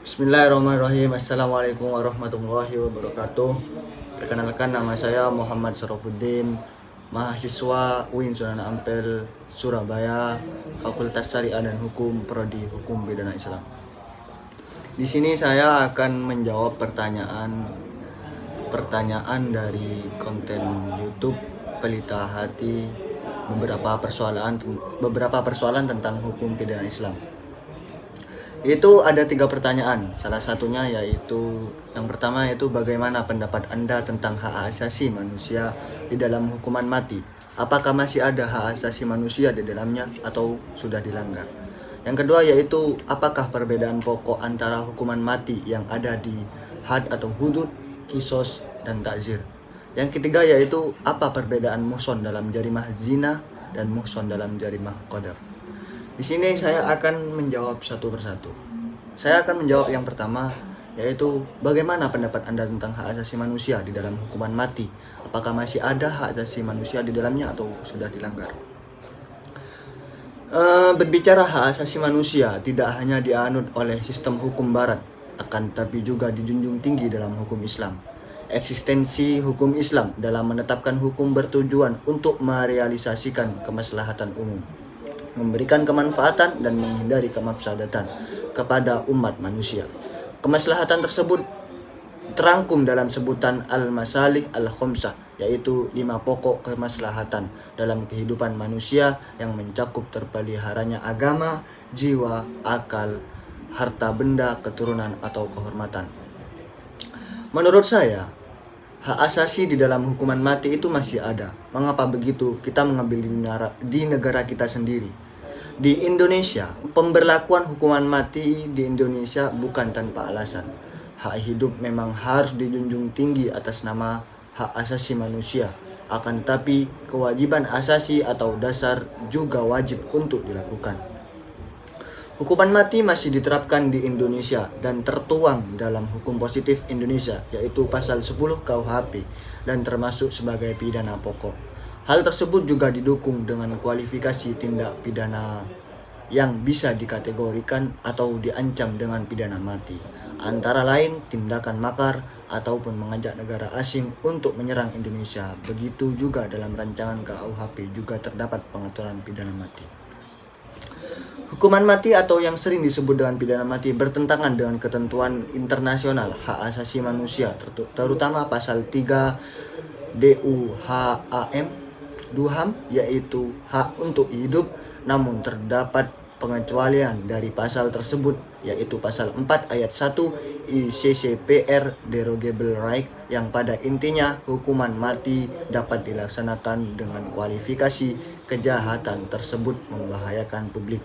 Bismillahirrahmanirrahim. Assalamualaikum warahmatullahi wabarakatuh. Perkenalkan, nama saya Muhammad Sarafuddin, mahasiswa UIN Sunan Ampel, Surabaya, Fakultas Syariah dan Hukum, Prodi Hukum Pidana Islam. Di sini saya akan menjawab pertanyaan dari konten YouTube Pelita Hati, beberapa persoalan tentang hukum pidana Islam. Itu ada 3 pertanyaan. Salah satunya yaitu, yang pertama yaitu, bagaimana pendapat Anda tentang hak asasi manusia di dalam hukuman mati? Apakah masih ada hak asasi manusia di dalamnya atau sudah dilanggar? Yang kedua yaitu, apakah perbedaan pokok antara hukuman mati yang ada di had atau hudud, kisos, dan takzir? Yang ketiga yaitu, apa perbedaan muhson dalam jarimah zina dan muhson dalam jarimah qadhaf? Di sini saya akan menjawab satu persatu. Saya akan menjawab yang pertama, yaitu bagaimana pendapat Anda tentang hak asasi manusia di dalam hukuman mati? Apakah masih ada hak asasi manusia di dalamnya atau sudah dilanggar? Berbicara hak asasi manusia tidak hanya dianut oleh sistem hukum barat, akan tetapi juga dijunjung tinggi dalam hukum Islam. Eksistensi hukum Islam dalam menetapkan hukum bertujuan untuk merealisasikan kemaslahatan umum, memberikan kemanfaatan dan menghindari kemafsadatan kepada umat manusia. Kemaslahatan tersebut terangkum dalam sebutan al-masalih al-khamsah, yaitu 5 pokok kemaslahatan dalam kehidupan manusia yang mencakup terpeliharanya agama, jiwa, akal, harta benda, keturunan, atau kehormatan. Menurut saya, hak asasi di dalam hukuman mati itu masih ada. Mengapa begitu? Kita mengambil di negara kita sendiri. Di Indonesia, pemberlakuan hukuman mati di Indonesia bukan tanpa alasan. Hak hidup memang harus dijunjung tinggi atas nama hak asasi manusia. Akan tetapi, kewajiban asasi atau dasar juga wajib untuk dilakukan. Hukuman mati masih diterapkan di Indonesia dan tertuang dalam hukum positif Indonesia, yaitu pasal 10 KUHP, dan termasuk sebagai pidana pokok. Hal tersebut juga didukung dengan kualifikasi tindak pidana yang bisa dikategorikan atau diancam dengan pidana mati, antara lain tindakan makar ataupun mengajak negara asing untuk menyerang Indonesia. Begitu juga dalam rancangan KUHP juga terdapat pengaturan pidana mati. Hukuman mati atau yang sering disebut dengan pidana mati bertentangan dengan ketentuan internasional hak asasi manusia, terutama pasal 3 DUHAM, yaitu hak untuk hidup. Namun terdapat pengecualian dari pasal tersebut, yaitu pasal 4 ayat 1 ICCPR derogable right, yang pada intinya hukuman mati dapat dilaksanakan dengan kualifikasi kejahatan tersebut membahayakan publik.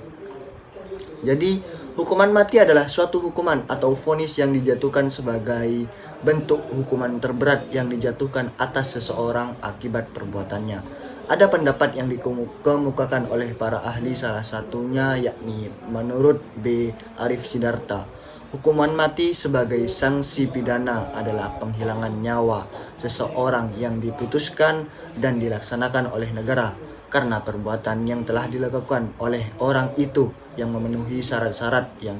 Jadi, hukuman mati adalah suatu hukuman atau vonis yang dijatuhkan sebagai bentuk hukuman terberat yang dijatuhkan atas seseorang akibat perbuatannya. Ada pendapat yang dikemukakan oleh para ahli, salah satunya yakni menurut B. Arif Sidarta, hukuman mati sebagai sanksi pidana adalah penghilangan nyawa seseorang yang diputuskan dan dilaksanakan oleh negara karena perbuatan yang telah dilakukan oleh orang itu yang memenuhi syarat-syarat yang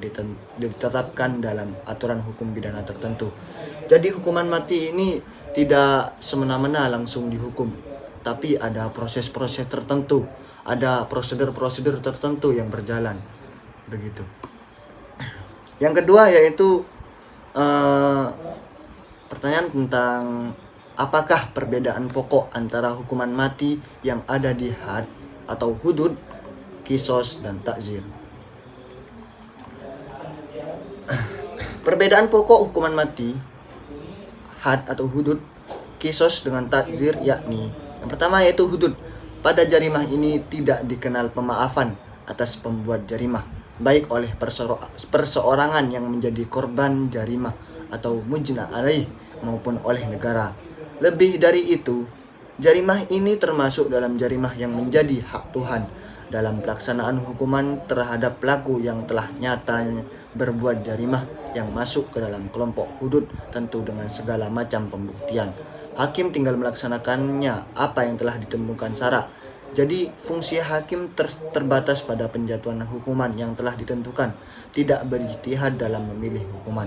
ditetapkan dalam aturan hukum pidana tertentu. Jadi hukuman mati ini tidak semena-mena langsung dihukum, tapi ada proses-proses tertentu, ada prosedur-prosedur tertentu yang berjalan, begitu. Yang kedua yaitu pertanyaan tentang apakah perbedaan pokok antara hukuman mati yang ada di had atau hudud, kisos, dan takzir. Perbedaan pokok hukuman mati, had atau hudud, kisos, dengan takzir yakni, yang pertama yaitu hudud. Pada jarimah ini tidak dikenal pemaafan atas pembuat jarimah, baik oleh perseorangan yang menjadi korban jarimah atau mujna alaih maupun oleh negara. Lebih dari itu, jarimah ini termasuk dalam jarimah yang menjadi hak Tuhan dalam pelaksanaan hukuman terhadap pelaku yang telah nyata berbuat jarimah yang masuk ke dalam kelompok hudud, tentu dengan segala macam pembuktian. Hakim tinggal melaksanakannya apa yang telah ditentukan syarak. Jadi fungsi hakim terbatas pada penjatuhan hukuman yang telah ditentukan, tidak berijtihad dalam memilih hukuman.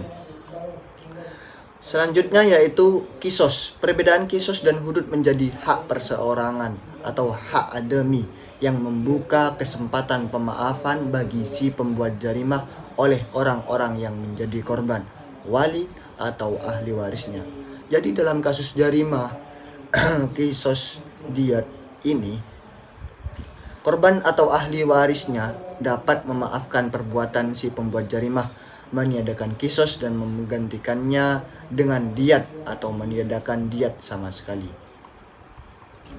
Selanjutnya yaitu kisos. Perbedaan kisos dan hudud menjadi hak perseorangan atau hak adami yang membuka kesempatan pemaafan bagi si pembuat jarimah oleh orang-orang yang menjadi korban, wali atau ahli warisnya. Jadi dalam kasus jarimah kisos diat ini, korban atau ahli warisnya dapat memaafkan perbuatan si pembuat jarimah, meniadakan kisos dan menggantikannya dengan diat atau meniadakan diat sama sekali.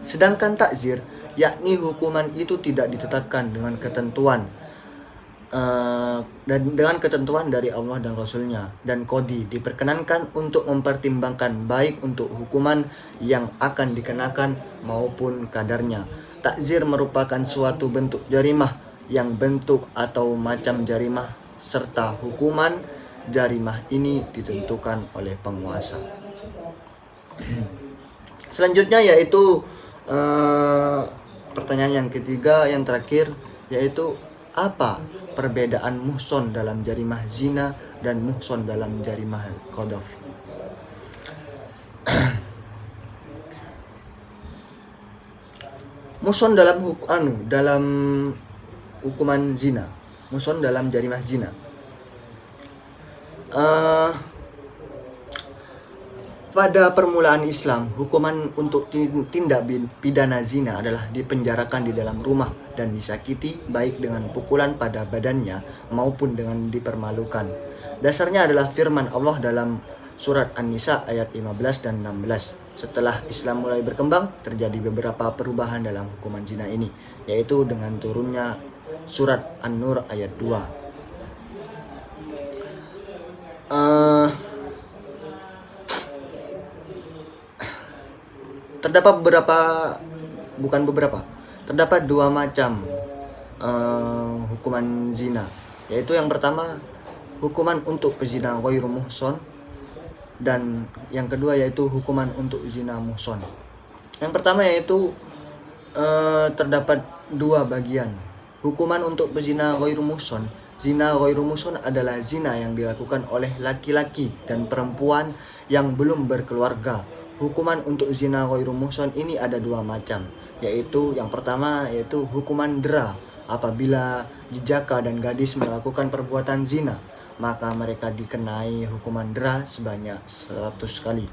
Sedangkan takzir, yakni hukuman itu tidak ditetapkan dengan ketentuan dari Allah dan Rasulnya, dan kodi diperkenankan untuk mempertimbangkan baik untuk hukuman yang akan dikenakan maupun kadarnya. Takzir merupakan suatu bentuk jarimah yang bentuk atau macam jarimah serta hukuman jarimah ini ditentukan oleh penguasa. Selanjutnya yaitu pertanyaan yang ketiga, yang terakhir, yaitu apa perbedaan muhson dalam jarimah zina dan muhson dalam jarimah qadhaf? Muhson dalam hukuman zina, muhson dalam jarimah zina. Pada permulaan Islam, hukuman untuk tindak pidana zina adalah dipenjarakan di dalam rumah dan disakiti baik dengan pukulan pada badannya maupun dengan dipermalukan. Dasarnya adalah firman Allah dalam surat An-Nisa ayat 15 dan 16. Setelah Islam mulai berkembang, terjadi beberapa perubahan dalam hukuman zina ini, yaitu dengan turunnya surat An-Nur ayat 2. Terdapat dua macam hukuman zina, yaitu yang pertama hukuman untuk pezina ghairu muhson, dan yang kedua yaitu hukuman untuk zina muhson. Yang pertama yaitu terdapat dua bagian. Hukuman untuk pezina ghairu muhson. Zina ghairu muhson adalah zina yang dilakukan oleh laki-laki dan perempuan yang belum berkeluarga. Hukuman untuk zina ghairu muhson ini ada dua macam, yaitu yang pertama yaitu hukuman dera. Apabila jejaka dan gadis melakukan perbuatan zina, maka mereka dikenai hukuman dera sebanyak 100 kali.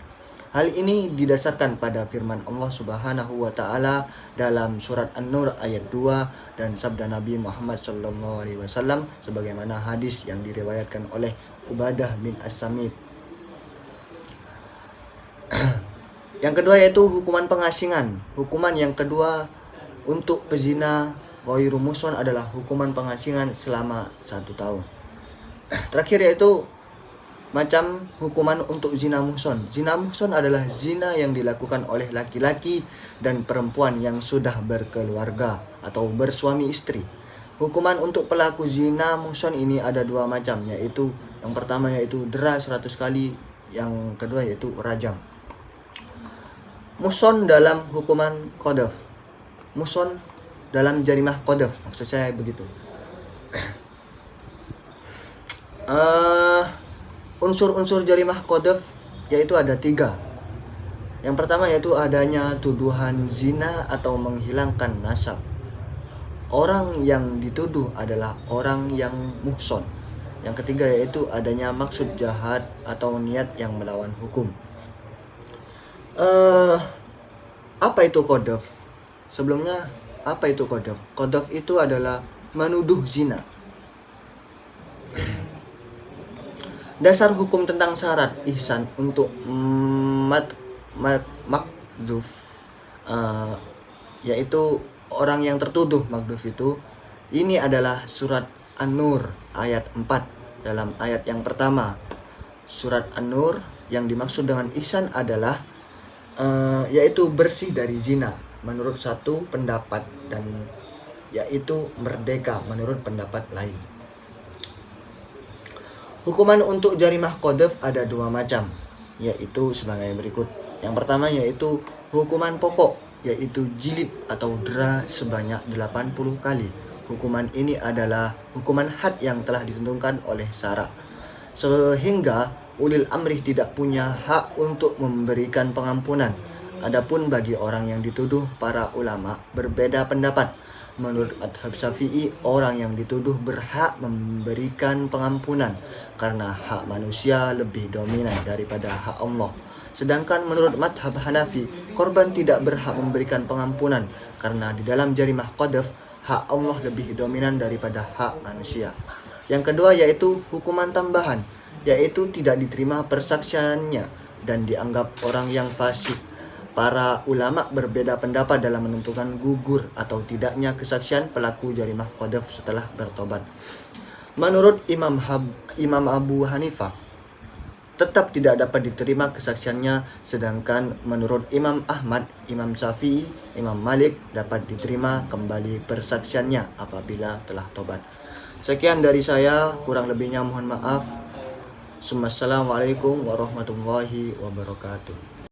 Hal ini didasarkan pada firman Allah Subhanahu wa taala dalam surat An-Nur ayat 2 dan sabda Nabi Muhammad SAW sebagaimana hadis yang diriwayatkan oleh Ubadah bin As-Samit. Yang kedua yaitu hukuman pengasingan. Hukuman yang kedua untuk pezina ghairu muhson adalah hukuman pengasingan selama 1 tahun. Terakhir yaitu macam hukuman untuk zina muhson. Zina muhson adalah zina yang dilakukan oleh laki-laki dan perempuan yang sudah berkeluarga atau bersuami istri. Hukuman untuk pelaku zina muhson ini ada dua macam, yaitu yang pertama yaitu dera 100 kali, yang kedua yaitu rajam. Muhson dalam hukuman qadhaf. Muhson dalam jarimah qadhaf, maksud saya begitu. Unsur-unsur jarimah qadhaf yaitu ada 3. Yang pertama yaitu adanya tuduhan zina atau menghilangkan nasab. Orang yang dituduh adalah orang yang muhson. Yang ketiga yaitu adanya maksud jahat atau niat yang melawan hukum. Apa itu qadhaf? Sebelumnya, apa itu qadhaf? Qadhaf itu adalah menuduh zina. Dasar hukum tentang syarat ihsan untuk makdhuf, yaitu orang yang tertuduh makdhuf itu, ini adalah surat An-Nur ayat 4. Dalam ayat yang pertama surat An-Nur, yang dimaksud dengan ihsan adalah yaitu bersih dari zina menurut satu pendapat, dan yaitu merdeka menurut pendapat lain. Hukuman untuk jarimah qadhaf ada dua macam, yaitu sebagai berikut. Yang pertama yaitu hukuman pokok, yaitu jilid atau dera sebanyak 80 kali. Hukuman ini adalah hukuman had yang telah ditentukan oleh syara, sehingga ulil amri tidak punya hak untuk memberikan pengampunan. Adapun bagi orang yang dituduh, para ulama berbeda pendapat. Menurut madhab Syafi'i, orang yang dituduh berhak memberikan pengampunan karena hak manusia lebih dominan daripada hak Allah. Sedangkan menurut madhab Hanafi, korban tidak berhak memberikan pengampunan karena di dalam jarimah qadhaf, hak Allah lebih dominan daripada hak manusia. Yang kedua yaitu hukuman tambahan, yaitu tidak diterima persaksiannya dan dianggap orang yang fasik. Para ulama berbeda pendapat dalam menentukan gugur atau tidaknya kesaksian pelaku jarimah qadhaf setelah bertobat. Menurut Imam Abu Hanifah, tetap tidak dapat diterima kesaksiannya, sedangkan menurut Imam Ahmad, Imam Syafi'i, Imam Malik dapat diterima kembali persaksiannya apabila telah tobat. Sekian dari saya, kurang lebihnya mohon maaf. Assalamualaikum warahmatullahi wabarakatuh.